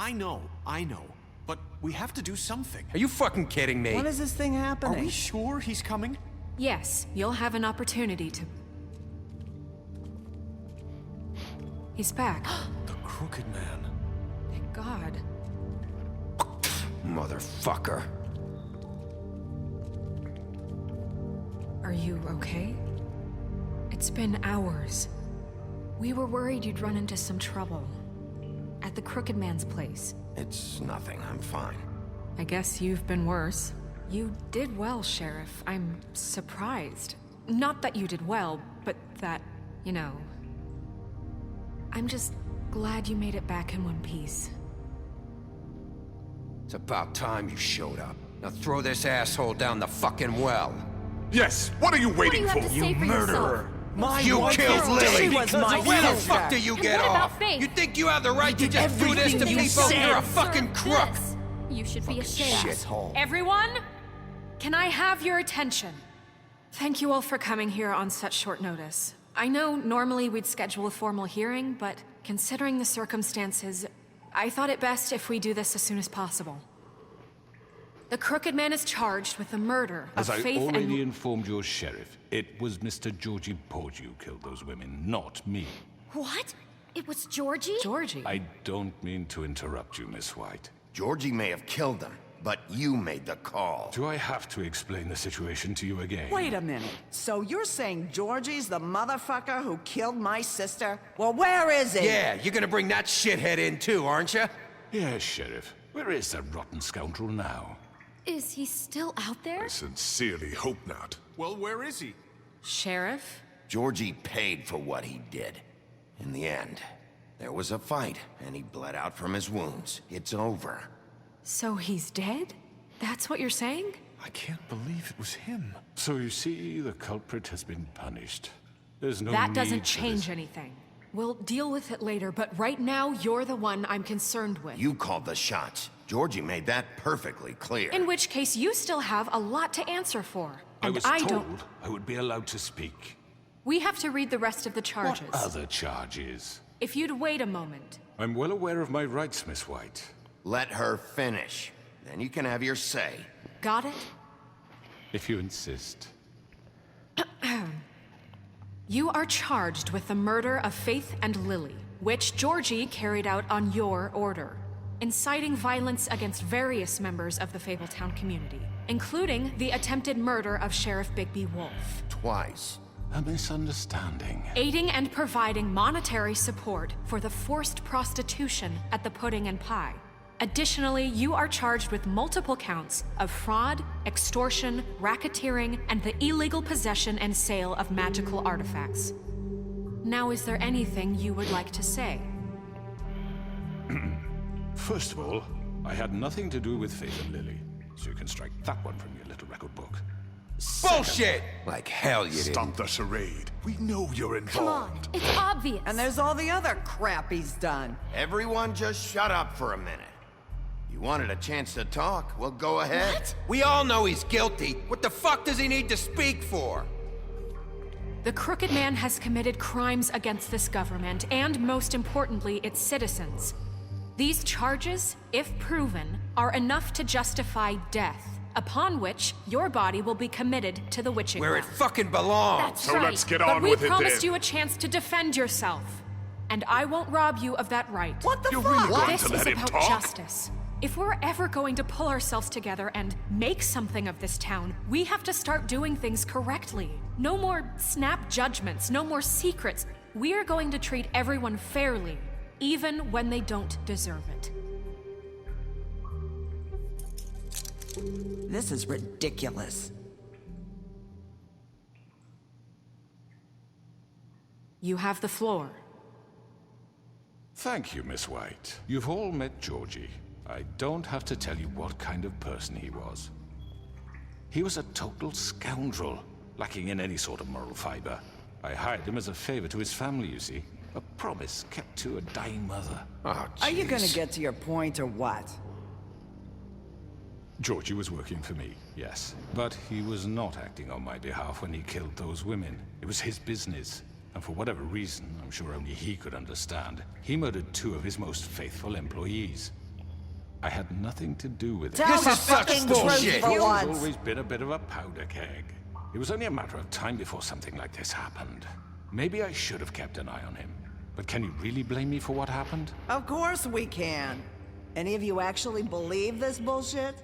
I know. But we have to do something. Are you fucking kidding me? When is this thing Are happening? we sure he's coming? Yes, you'll have an opportunity to... He's back. The Crooked Man. Thank God. Motherfucker. Are you okay? It's been hours. We were worried you'd run into some trouble. At the Crooked Man's place. It's nothing. I'm fine. I guess you've been worse. You did well, Sheriff. I'm surprised. Not that you did well, but that, you know... I'm just glad you made it back in one piece. It's about time you showed up. Now throw this asshole down the fucking well. Yes, what are you waiting What do you for? have to say for yourself? You killed Lily! She was my Where the sister. fuck do you And get what about off? Faith? You think you have the right to did just do this to everything you people? said. You're a fucking Sir, crook! this. You should be ashamed. Shithole. Everyone, can I have your attention? Thank you all for coming here on such short notice. I know normally we'd schedule a formal hearing, but considering the circumstances, I thought it best if we do this as soon as possible. The Crooked Man is charged with the murder of As I Faith already and... informed your sheriff, it was Mr. Georgie Porgy who killed those women, not me. What? It was Georgie? Georgie. I don't mean to interrupt you, Miss White. Georgie may have killed them, but you made the call. Do I have to explain the situation to you again? Wait a minute. So you're saying Georgie's the motherfucker who killed my sister? Well, where is he? Yeah, you're gonna bring that shithead in too, aren't you? Yes, Sheriff. Where is that rotten scoundrel now? Is he still out there? I sincerely hope not. Well, where is he? Sheriff? Georgie paid for what he did. In the end, there was a fight, and he bled out from his wounds. It's over. So he's dead? That's what you're saying? I can't believe it was him. So you see, the culprit has been punished. There's no That need doesn't for change this. anything. We'll deal with it later, but right now, you're the one I'm concerned with. You called the shots. Georgie made that perfectly clear. In which case, you still have a lot to answer for. I And was I told don't... I would be allowed to speak. We have to read the rest of the charges. What other charges? If you'd wait a moment. I'm well aware of my rights, Miss White. Let her finish. Then you can have your say. Got it? If you insist. You are charged with the murder of Faith and Lily, which Georgie carried out on your order, inciting violence against various members of the Fabletown community, including the attempted murder of Sheriff Bigby Wolf, Twice. A misunderstanding. aiding and providing monetary support for the forced prostitution at the Pudding and Pie. Additionally, you are charged with multiple counts of fraud, extortion, racketeering, and the illegal possession and sale of magical artifacts. Now, is there anything you would like to say? First of all, I had nothing to do with Faith and Lily, so you can strike that one from your little record book. Bullshit! Like hell you didn't. Stop the charade. We know you're Come on, involved. it's obvious. And there's all the other crap he's done. Everyone just shut up for a minute. You wanted a chance to talk? Well, go ahead. What? We all know he's guilty. What the fuck does he need to speak for? The Crooked Man has committed crimes against this government and, most importantly, its citizens. These charges, if proven, are enough to justify death, upon which your body will be committed to the witching Where it well. fucking belongs. That's So right. let's get But on we with it promised then. you a chance to defend yourself, and I won't rob you of that right. What the You're fuck? really going This to is let him about talk? justice. If we're ever going to pull ourselves together and make something of this town, we have to start doing things correctly. No more snap judgments, no more secrets. We are going to treat everyone fairly, even when they don't deserve it. This is ridiculous. You have the floor. Thank you, Miss White. You've all met Georgie. I don't have to tell you what kind of person he was. He was a total scoundrel, lacking in any sort of moral fiber. I hired him as a favor to his family, you see. A promise kept to a dying mother. Oh, Are you gonna jeez. get to your point or what? Georgie was working for me, yes. But he was not acting on my behalf when he killed those women. It was his business. And for whatever reason, I'm sure only he could understand, he murdered two of his most faithful employees. I had nothing to do with it. Tell This the is such fucking bullshit. truth for He's once. always been a bit of a powder keg. It was only a matter of time before something like this happened. Maybe I should have kept an eye on him. But can you really blame me for what happened? Of course we can. Any of you actually believe this bullshit?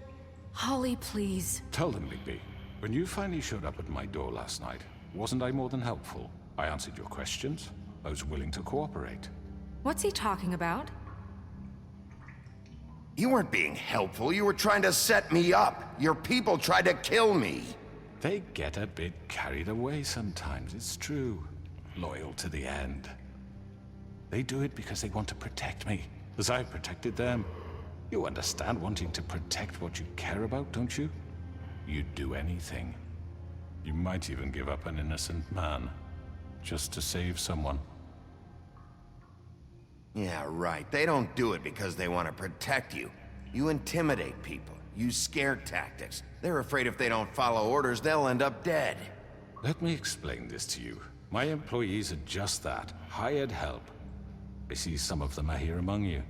Holly, please. Tell them, Bigby. When you finally showed up at my door last night, wasn't I more than helpful? I answered your questions. I was willing to cooperate. What's he talking about? You weren't being helpful. You were trying to set me up. Your people tried to kill me. They get a bit carried away sometimes, it's true. Loyal to the end. They do it because they want to protect me, as I've protected them. You understand wanting to protect what you care about, don't you? You'd do anything. You might even give up an innocent man, just to save someone. Yeah, right. They don't do it because they want to protect you. You intimidate people. Use scare tactics. They're afraid if they don't follow orders, they'll end up dead. Let me explain this to you. My employees are just that, hired help. I see some of them are here among you.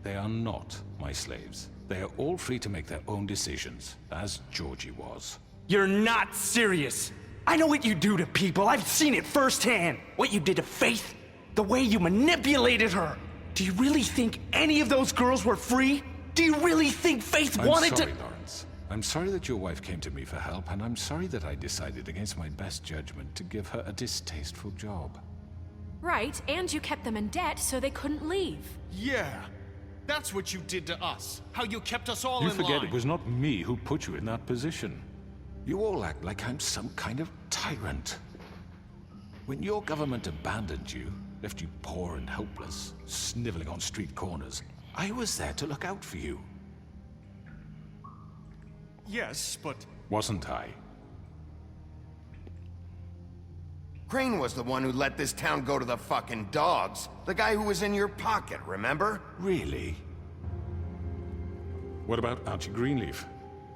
They are not my slaves. They are all free to make their own decisions, as Georgie was. You're not serious. I know what you do to people. I've seen it firsthand. What you did to Faith. The way you manipulated her. Do you really think any of those girls were free? Do you really think Faith wanted I'm sorry, to— Lawrence. I'm sorry that your wife came to me for help, and I'm sorry that I decided against my best judgment to give her a distasteful job. Right, and you kept them in debt so they couldn't leave. Yeah. That's what you did to us. How you kept us all You in forget line. it was not me who put you in that position. You all act like I'm some kind of tyrant. When your government abandoned you, left you poor and helpless, sniveling on street corners, I was there to look out for you. Yes, but... Wasn't I? Crane was the one who let this town go to the fucking dogs. The guy who was in your pocket, remember? Really? What about Auntie Greenleaf?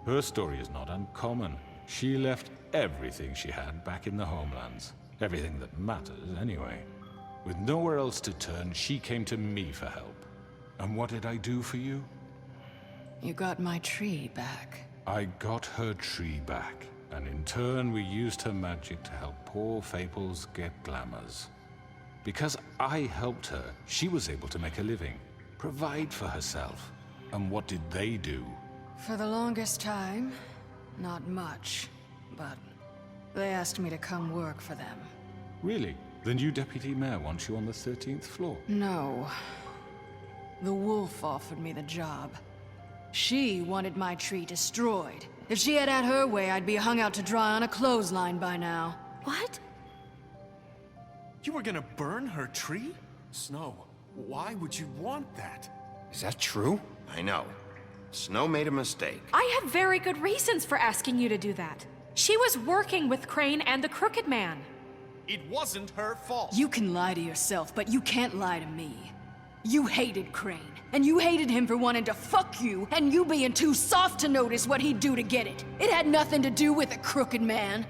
Her story is not uncommon. She left everything she had back in the homelands. Everything that matters, anyway. With nowhere else to turn, she came to me for help. And what did I do for you? You got my tree back. I got her tree back, and in turn we used her magic to help poor Faples get glamours. Because I helped her, she was able to make a living, provide for herself. And what did they do? For the longest time, not much. But they asked me to come work for them. Really? The new deputy mayor wants you on the 13th floor? No. The wolf offered me the job. She wanted my tree destroyed. If she had her way, I'd be hung out to dry on a clothesline by now. What? You were gonna burn her tree? Snow, why would you want that? Is that true? I know. Snow made a mistake. I had very good reasons for asking you to do that. She was working with Crane and the Crooked Man. It wasn't her fault. You can lie to yourself, but you can't lie to me. You hated Crane, and you hated him for wanting to fuck you, and you being too soft to notice what he'd do to get it. It had nothing to do with the Crooked Man.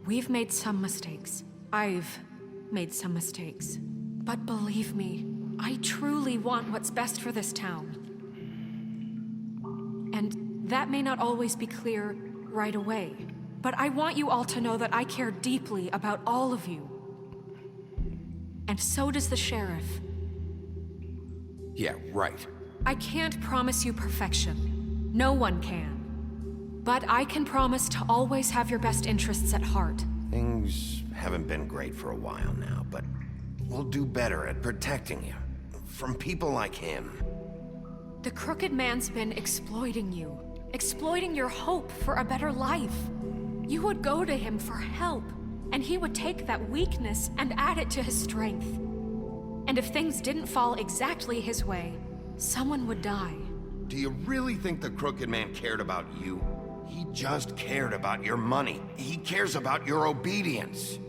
We've made some mistakes. I've made some mistakes. But believe me, I truly want what's best for this town. And that may not always be clear right away. But I want you all to know that I care deeply about all of you. And so does the sheriff. Yeah, right. I can't promise you perfection. No one can. But I can promise to always have your best interests at heart. Things haven't been great for a while now, but we'll do better at protecting you. From people like him. The Crooked Man's been exploiting you. Exploiting your hope for a better life. You would go to him for help, and he would take that weakness and add it to his strength. And if things didn't fall exactly his way, someone would die. Do you really think the Crooked Man cared about you? He just cared about your money. He cares about your obedience.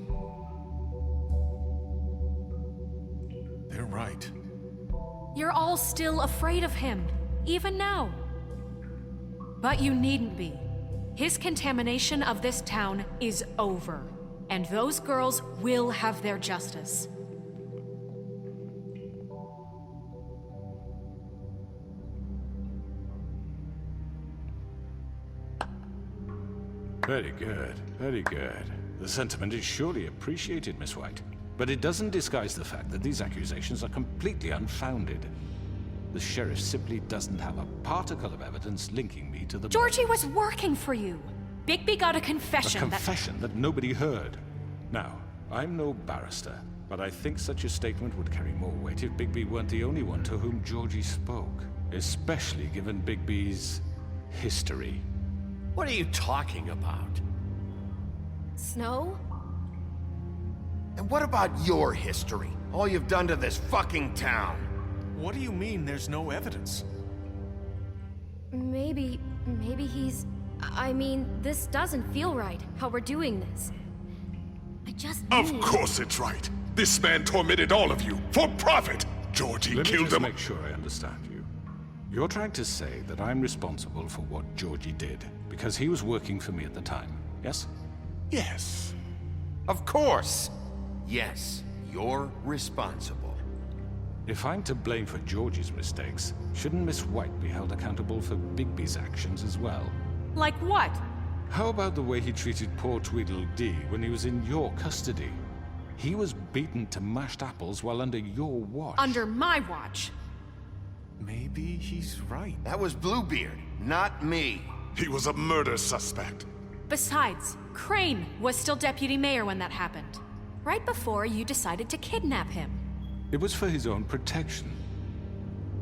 They're right. You're all still afraid of him, even now. But you needn't be. His contamination of this town is over, and those girls will have their justice. Very good, very good. The sentiment is surely appreciated, Miss White. But it doesn't disguise the fact that these accusations are completely unfounded. The sheriff simply doesn't have a particle of evidence linking me to the Georgie murder. was working for you. Bigby got a A confession confession that nobody heard. Now, I'm no barrister, but I think such a statement would carry more weight if Bigby weren't the only one to whom Georgie spoke. Especially given Bigby's history. What are you talking about? Snow? And what about your history? All you've done to this fucking town? What do you mean there's no evidence? Maybe he's... I mean, this doesn't feel right, how we're doing this. I just Of need... course it's right. This man tormented all of you for profit. Georgie Let me killed just them. make sure I understand you. You're trying to say that I'm responsible for what Georgie did because he was working for me at the time, yes? Yes. Of course. Yes, you're responsible. If I'm to blame for Georgie's mistakes, shouldn't Miss White be held accountable for Bigby's actions as well? Like what? How about the way he treated poor Tweedledee when he was in your custody? He was beaten to mashed apples while under your watch. Under my watch. Maybe he's right. That was Bluebeard, not me. He was a murder suspect. Besides, Crane was still deputy mayor when that happened. Right before you decided to kidnap him. It was for his own protection.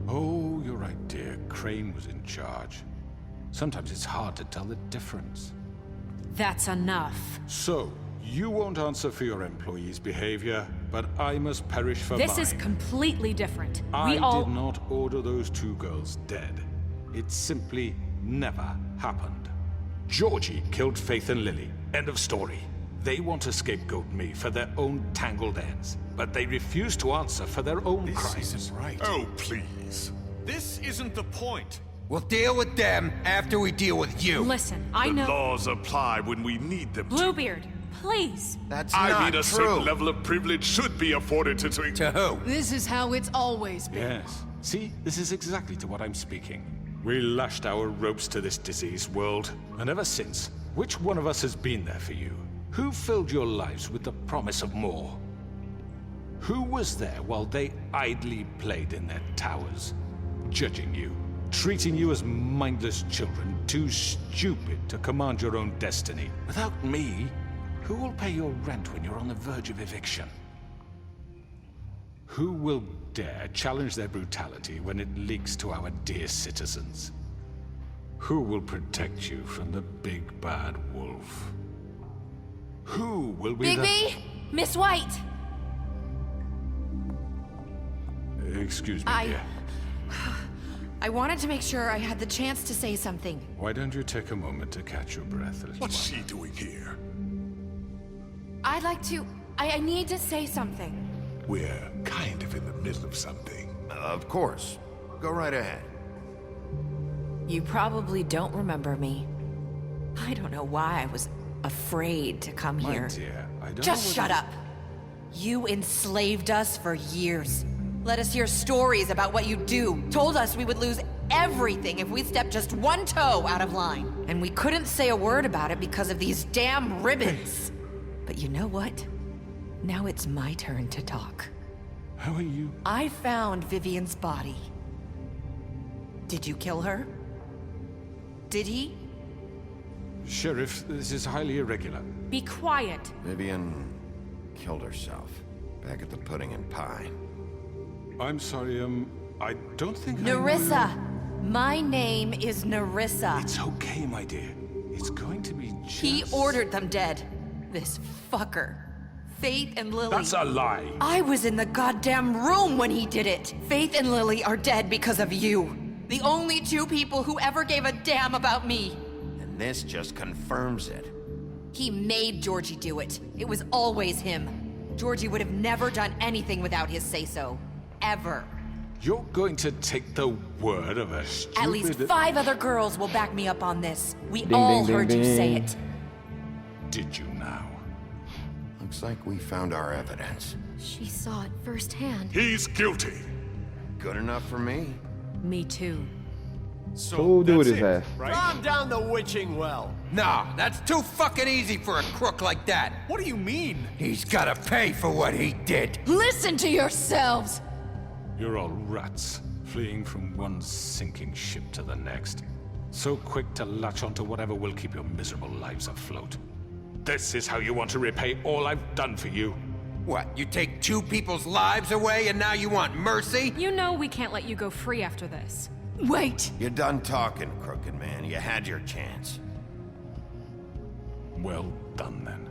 Oh, you're right, dear. Crane was in charge. Sometimes it's hard to tell the difference. That's enough. So, you won't answer for your employees' behavior, but I must perish for mine. This is completely different. I did not order those two girls dead. It simply never happened. Georgie killed Faith and Lily. End of story. They want to scapegoat me for their own tangled ends, but they refuse to answer for their own This crimes. isn't right. Oh, please. This isn't the point. We'll deal with them after we deal with you. Listen, I The know... laws apply when we need them to. Bluebeard, please. That's I not mean, a true. certain level of privilege should be afforded to... To who? This is how it's always been. Yes. See, this is exactly to what I'm speaking. We lashed our ropes to this diseased world, and ever since, which one of us has been there for you? Who filled your lives with the promise of more? Who was there while they idly played in their towers, judging you, treating you as mindless children, too stupid to command your own destiny? Without me, who will pay your rent when you're on the verge of eviction? Who will dare challenge their brutality when it leaks to our dear citizens? Who will protect you from the big bad wolf? Who will be Bigby! Miss White! Excuse me, dear. I wanted to make sure I had the chance to say something. Why don't you take a moment to catch your breath a little What's while? she doing here? I'd like to... I need to say something. We're kind of in the middle of something. Of course. Go right ahead. You probably don't remember me. I don't know why I was afraid to come My here. dear, I don't Just know shut up. You enslaved us for years. Let us hear stories about what you do. Told us we would lose everything if we stepped just one toe out of line. And we couldn't say a word about it because of these damn ribbons. But you know what? Now it's my turn to talk. How are you? I found Vivian's body. Did you kill her? Did he? Sheriff, this is highly irregular. Be quiet. Vivian killed herself back at the Pudding and Pie. I'm sorry, I don't think Nerissa! My name is Nerissa. It's okay, my dear. It's going to be just... He ordered them dead. This fucker. Faith and Lily. That's a lie. I was in the goddamn room when he did it. Faith and Lily are dead because of you. The only two people who ever gave a damn about me. And this just confirms it. He made Georgie do it. It was always him. Georgie would have never done anything without his say-so. Ever. You're going to take the word of a stupid... At least 5 other girls will back me up on this. We all heard you say it. Did you now? Looks like we found our evidence. She saw it firsthand. He's guilty. Good enough for me. Me too. So Who do with that's his it, ass? right? Calm down the witching well. No, that's too fucking easy for a crook like that. What do you mean? He's gotta pay for what he did. Listen to yourselves! You're all rats, fleeing from one sinking ship to the next. So quick to latch onto whatever will keep your miserable lives afloat. This is how you want to repay all I've done for you? What, you take two people's lives away and now you want mercy? You know we can't let you go free after this. Wait! You're done talking, crooked man. You had your chance. Well done, then.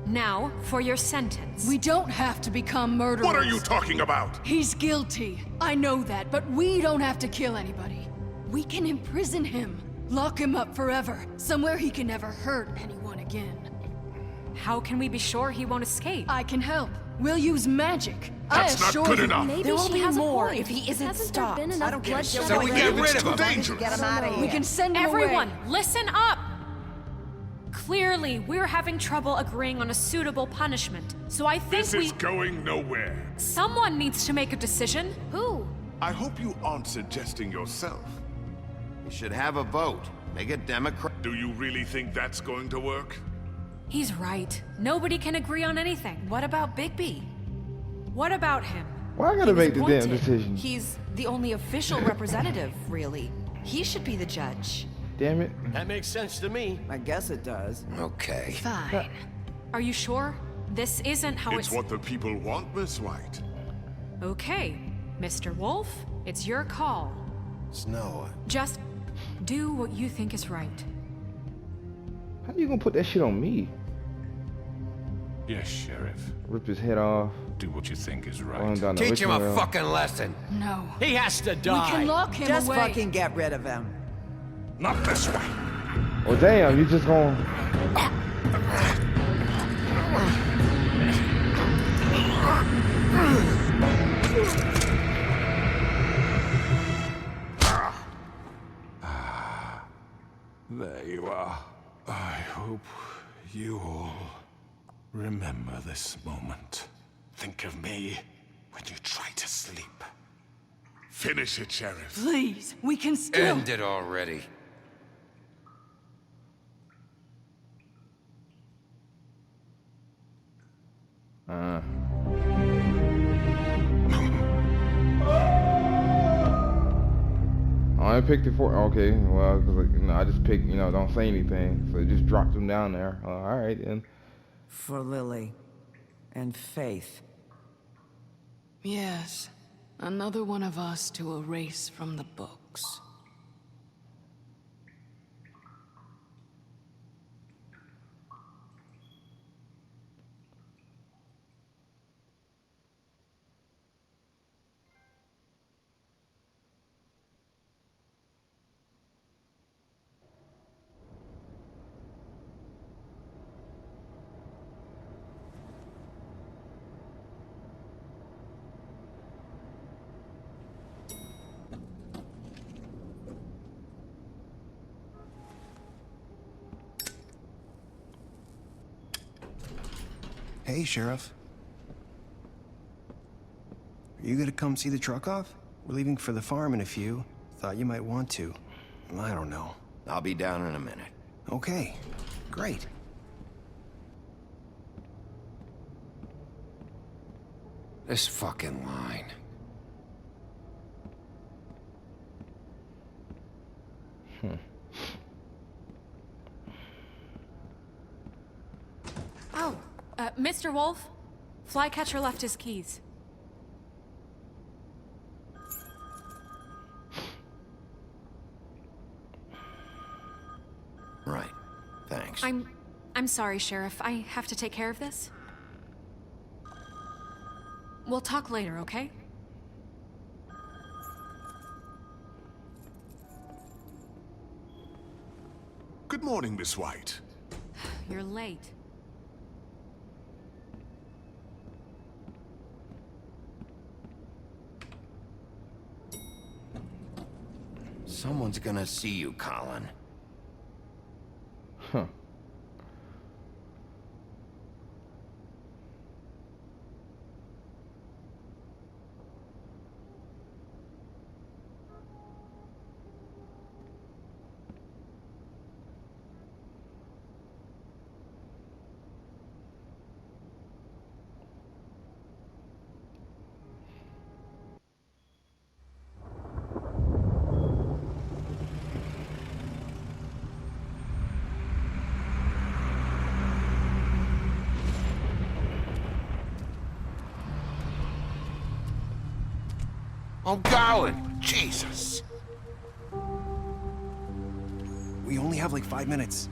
Now, for your sentence. We don't have to become murderers. What are you talking about? He's guilty. I know that, but we don't have to kill anybody. We can imprison him. Lock him up forever. Somewhere he can never hurt anyone again. How can we be sure he won't escape? I can help. We'll use magic. That's I not assure good you. enough. There will be has a more point. if he isn't Hasn't stopped. there been enough bloodshed? So we get rid of him. Dangerous. Get him out of here. We can send him Everyone, away. listen up! Clearly, we're having trouble agreeing on a suitable punishment, so I think This is going nowhere. someone needs to make a decision. Who? I hope you aren't suggesting yourself. You should have a vote. Make it Democrat. Do you really think that's going to work? He's right. Nobody can agree on anything. What about Bigby? What about him? Why I He gotta was make the damn appointed. decision? He's the only official representative, really. He should be the judge. Damn it. That makes sense to me. I guess it does. Okay. Fine. Are you sure? This isn't how It's what the people want, Miss White. Okay, Mr. Wolf, it's your call. Snow. Just do what you think is right. How you gonna put that shit on me? Yes, Sheriff. Rip his head off. Do what you think is Run right. down the Teach him a witching well. fucking lesson. No. He has to We die. can lock him Just away. fucking get rid of him. Not this way. Oh damn, you just gonna. There you are. I hope you all remember this moment. Think of me when you try to sleep. Finish it, Sheriff. Please, we can still. End it already. I picked it for. Okay, well, 'cause, like, I just picked. Don't say anything. So it just dropped him down there. All right, then. For Lily. And Faith. Yes. Another one of us to erase from the books. Hey, Sheriff. Are you gonna come see the truck off? We're leaving for the farm in a few. Thought you might want to. I don't know. I'll be down in a minute. Okay, great. This fucking line. Oh, Mr. Wolf, Flycatcher left his keys. Right. Thanks. I'm sorry, Sheriff. I have to take care of this. We'll talk later, okay? Good morning, Miss White. You're late. Someone's gonna see you, Colin. Huh. I'm going. Jesus. We only have like 5 minutes.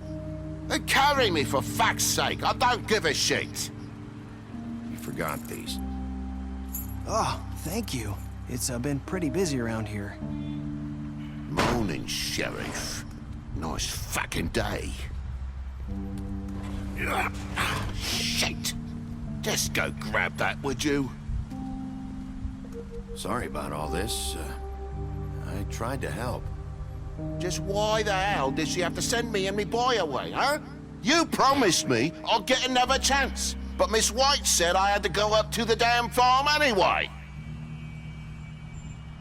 Then carry me for fuck's sake. I don't give a shit. You forgot these. Oh, thank you. It's been pretty busy around here. Morning, Sheriff. Nice fucking day. Shit. Just go grab that, would you? Sorry about all this. I tried to help. Just why the hell did she have to send me and me boy away, huh? You promised me I'd get another chance, but Miss White said I had to go up to the damn farm anyway.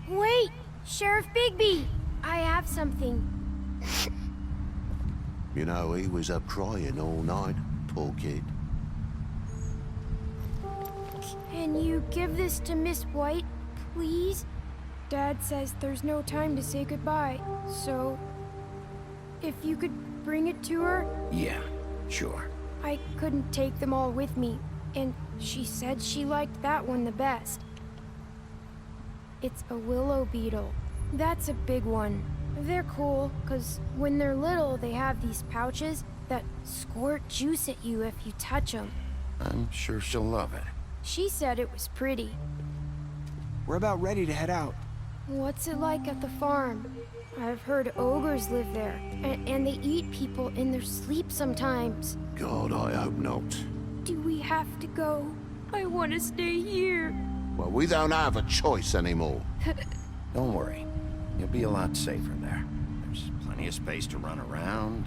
Wait, Sheriff Bigby, I have something. You know, he was up crying all night, poor kid. Can you give this to Miss White, please? Dad says there's no time to say goodbye, so if you could bring it to her? Yeah, sure. I couldn't take them all with me, and she said she liked that one the best. It's a willow beetle. That's a big one. They're cool, 'cause when they're little, they have these pouches that squirt juice at you if you touch them. I'm sure she'll love it. She said it was pretty. We're about ready to head out. What's it like at the farm? I've heard ogres live there, and they eat people in their sleep sometimes. God, I hope not. Do we have to go? I want to stay here. Well, we don't have a choice anymore. Don't worry. You'll be a lot safer there. There's plenty of space to run around,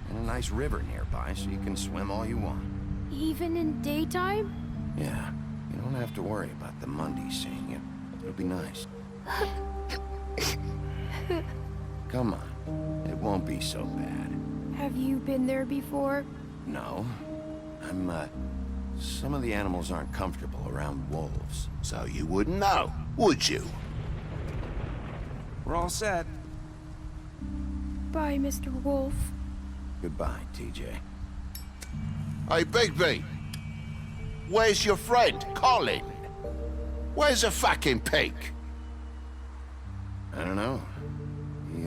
and a nice river nearby so you can swim all you want. Even in daytime? Yeah, you don't have to worry about the Mundies seeing you. It'll be nice. Come on. It won't be so bad. Have you been there before? No. Some of the animals aren't comfortable around wolves. So you wouldn't know, would you? We're all set. Bye, Mr. Wolf. Goodbye, TJ. Hey, Bigby. Where's your friend, Colin? Where's the fucking pig? I don't know. He,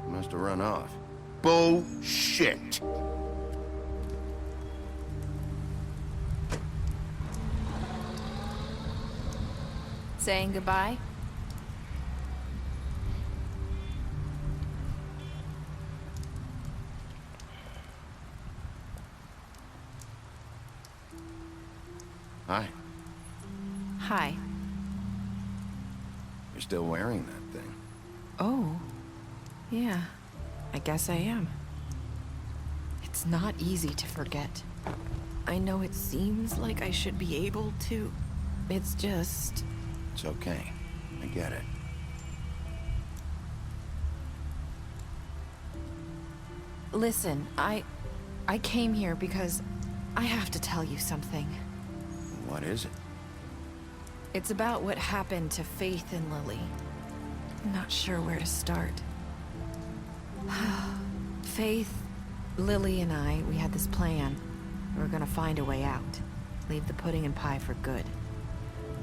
must have run off. Bullshit. Saying goodbye? Hi. Hi. You're still wearing that thing. Oh. Yeah. I guess I am. It's not easy to forget. I know it seems like I should be able to. It's just... It's okay. I get it. Listen, I came here because I have to tell you something. What is it? It's about what happened to Faith and Lily. I'm not sure where to start. Faith, Lily, and I, we had this plan. We were gonna find a way out. Leave the pudding and pie for good.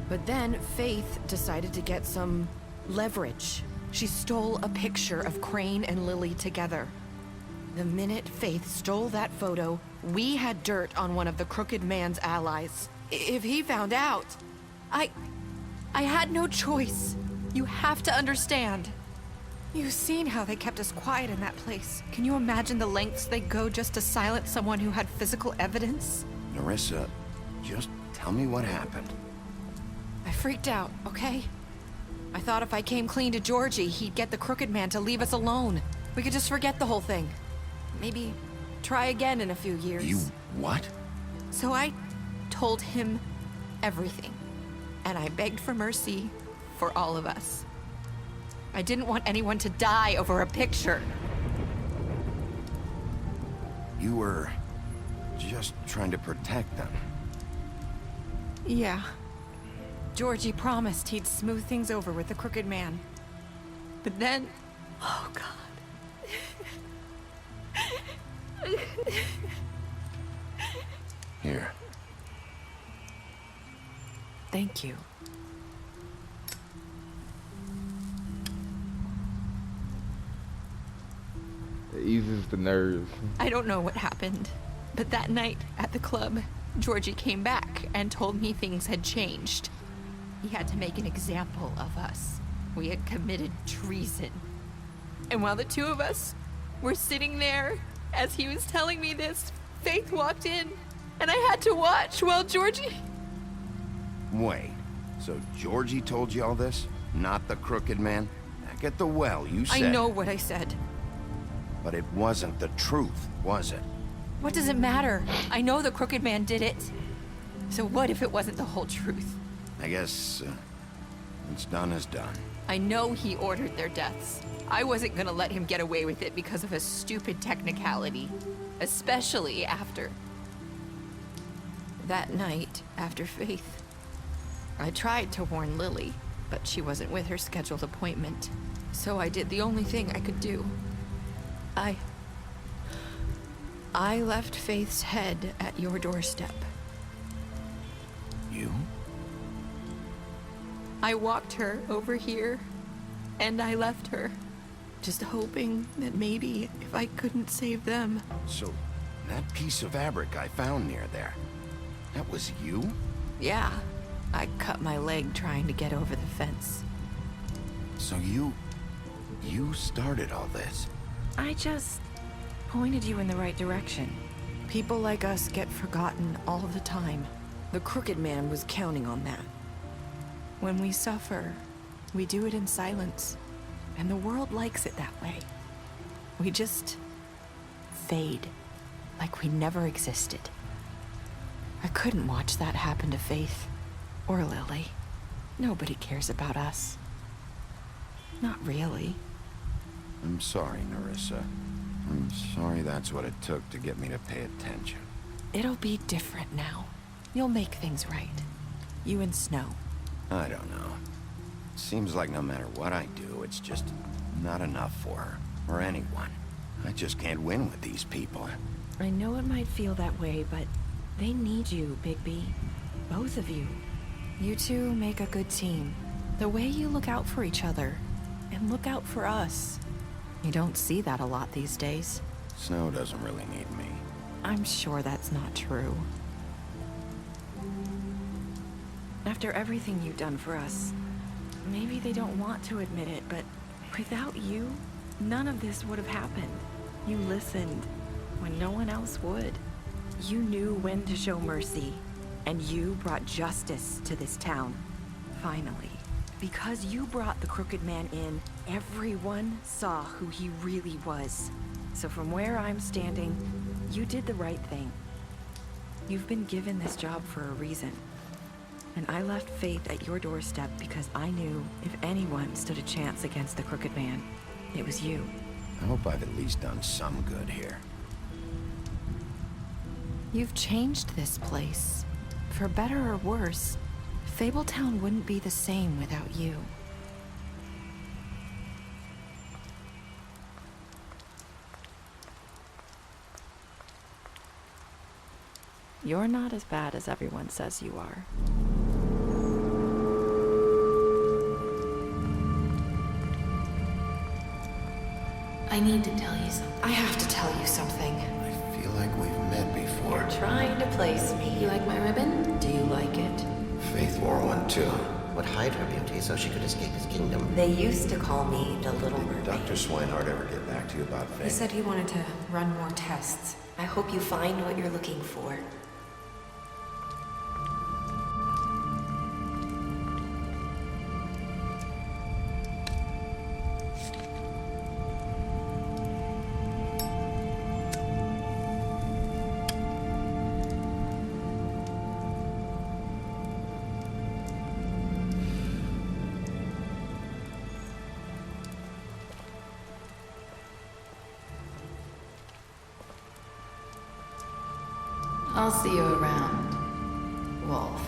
But then Faith decided to get some leverage. She stole a picture of Crane and Lily together. The minute Faith stole that photo, we had dirt on one of the Crooked Man's allies. If he found out, I had no choice. You have to understand. You've seen how they kept us quiet in that place. Can you imagine the lengths they go just to silence someone who had physical evidence? Nerissa, just tell me what happened. I freaked out, okay? I thought if I came clean to Georgie, he'd get the Crooked Man to leave us alone. We could just forget the whole thing. Maybe try again in a few years. You what? So I told him everything. And I begged for mercy for all of us. I didn't want anyone to die over a picture. You were just trying to protect them. Yeah. Georgie promised he'd smooth things over with the Crooked Man. But then... Oh, God. Here. Thank you. eases the nerves. I don't know what happened, but that night at the club, Georgie came back and told me things had changed. He had to make an example of us. We had committed treason. And while the two of us were sitting there, as he was telling me this, Faith walked in, and I had to watch while Georgie... Wait, so Georgie told you all this? Not the crooked man? Back at the well, you said... I know what I said. But it wasn't the truth, was it? What does it matter? I know the crooked man did it. So what if it wasn't the whole truth? I guess, what's done is done. I know he ordered their deaths. I wasn't gonna let him get away with it because of a stupid technicality. Especially after... that night, after Faith. I tried to warn Lily, but she wasn't with her scheduled appointment. So I did the only thing I could do. I left Faith's head at your doorstep. You? I walked her over here, and I left her, just hoping that maybe if I couldn't save them. So, that piece of fabric I found near there, that was you? Yeah, I cut my leg trying to get over the fence. So you started all this? I just pointed you in the right direction. People like us get forgotten all the time. The crooked man was counting on that. When we suffer, we do it in silence, and the world likes it that way. We just fade, like we never existed. I couldn't watch that happen to Faith, or Lily. Nobody cares about us. Not really. I'm sorry, Nerissa. I'm sorry that's what it took to get me to pay attention. It'll be different now. You'll make things right. You and Snow. I don't know. Seems like no matter what I do, it's just not enough for her, or anyone. I just can't win with these people. I know it might feel that way, but they need you, Bigby. Both of you. You two make a good team. The way you look out for each other, and look out for us. You don't see that a lot these days. Snow doesn't really need me. I'm sure that's not true. After everything you've done for us, maybe they don't want to admit it, but without you, none of this would have happened. You listened when no one else would. You knew when to show mercy, and you brought justice to this town. Finally. Because you brought the crooked man in, everyone saw who he really was. So from where I'm standing, you did the right thing. You've been given this job for a reason. And I left Faith at your doorstep because I knew if anyone stood a chance against the crooked man, it was you. I hope I've at least done some good here. You've changed this place. For better or worse, Fabletown wouldn't be the same without you. You're not as bad as everyone says you are. I need to tell you something. I have to tell you something. I feel like we've met before. You're trying to place me. You like my ribbon? Do you like it? Faith wore one too. Would hide her beauty so she could escape his kingdom. They used to call me the Little Mermaid. Dr. Swinehart ever get back to you about Faith? He said he wanted to run more tests. I hope you find what you're looking for. I'll see you around, Wolf.